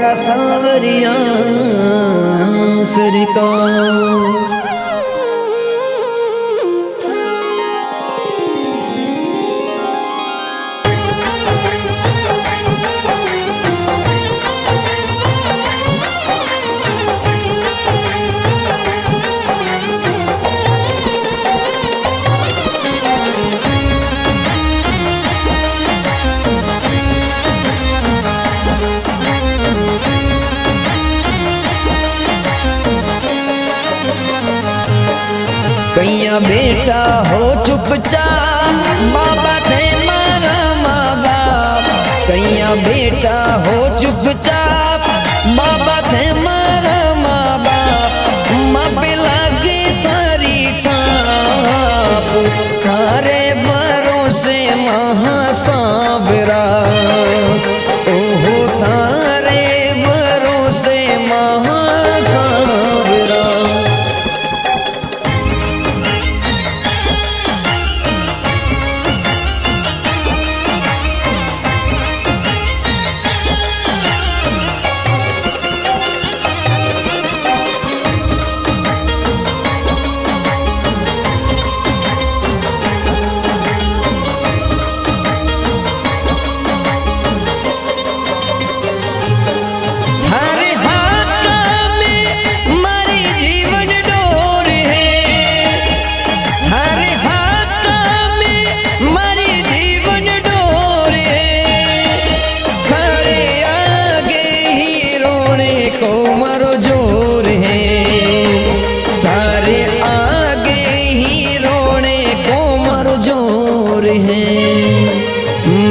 मारा सांवरिया सरकार। कैया बेटा हो चुपचाप बाबा थे मारा माँ बाप। कैया बेटा हो चुपचाप बाबा थे मारा माँ बाप। माँ पे लागे थारी छाप थारे भरोसे महासावरा। ओहो थारे भरोसे महासावरा।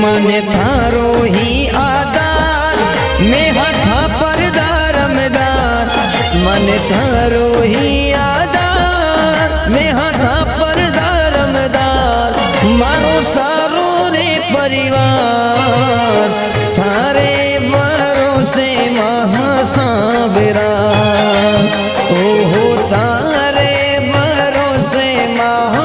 मने थारो ही आधार में हाथा पर दारमदार। मने थारो ही आधार में हाथा पर दारमदार। मारो सारो रे परिवार थारे भरोसे महासावरा। ओहो तारे भरोसे महासावरा।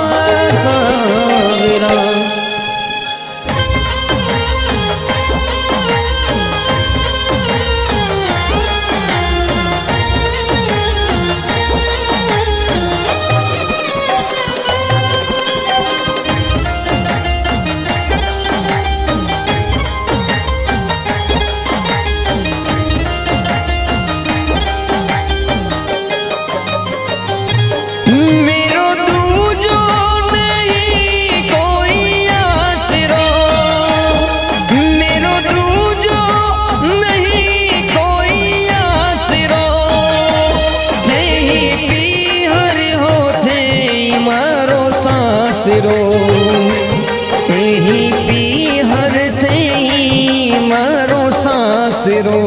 तेही पीहर तेही मारो सासरो।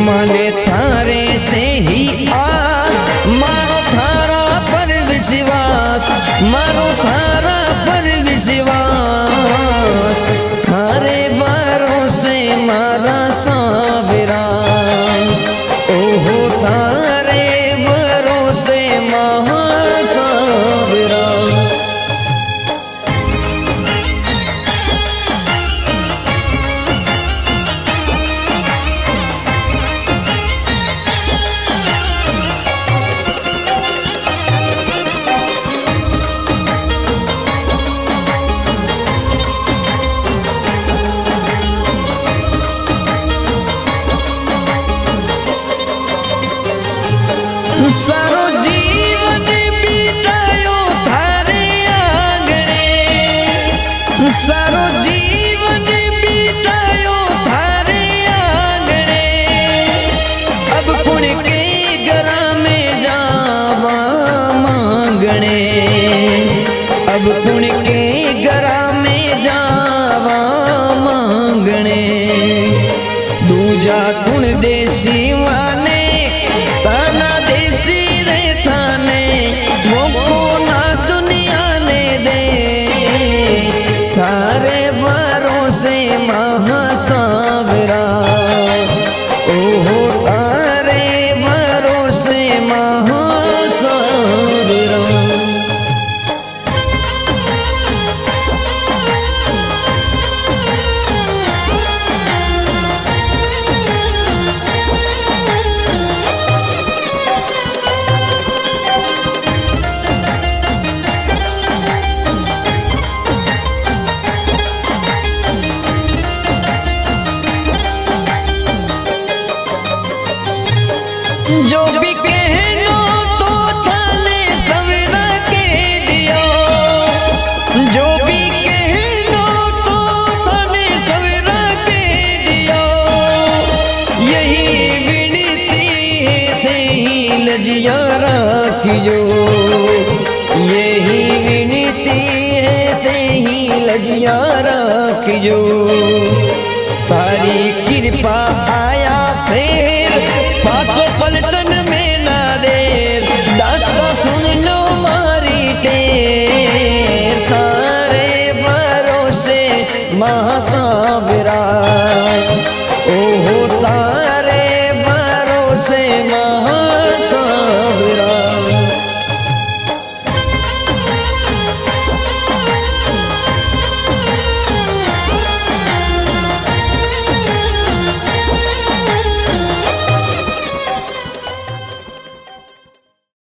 मने थारे से ही आस मारो थारा पर विश्वास। मारो थारा पर विश्वास थारे भरोसे मारा सावरा। ओहो तारे भरोसे महासावरा। सारो जीवन बीतायो थारे आंगणे। सारो जीवन बीतायो थारे आंगणे। अब कुण के घरा में जावा मांगणे। अब कुण के घरा में जावा मांगणे। दूजा कुण देसी वाने ताना देसी रे जो भी कहनो तो थाने सवेरा के दियो, जो भी कहनो तो थाने सवेरा के दियो। यही विनती है थे ही लजिया राखियो, यही विनती है थे ही लजिया राखियो। तारी कृपा आया फिर पासो पलटन में ना देर, दाता सुन लो मारी टेर। तारे भरोसे महासावरा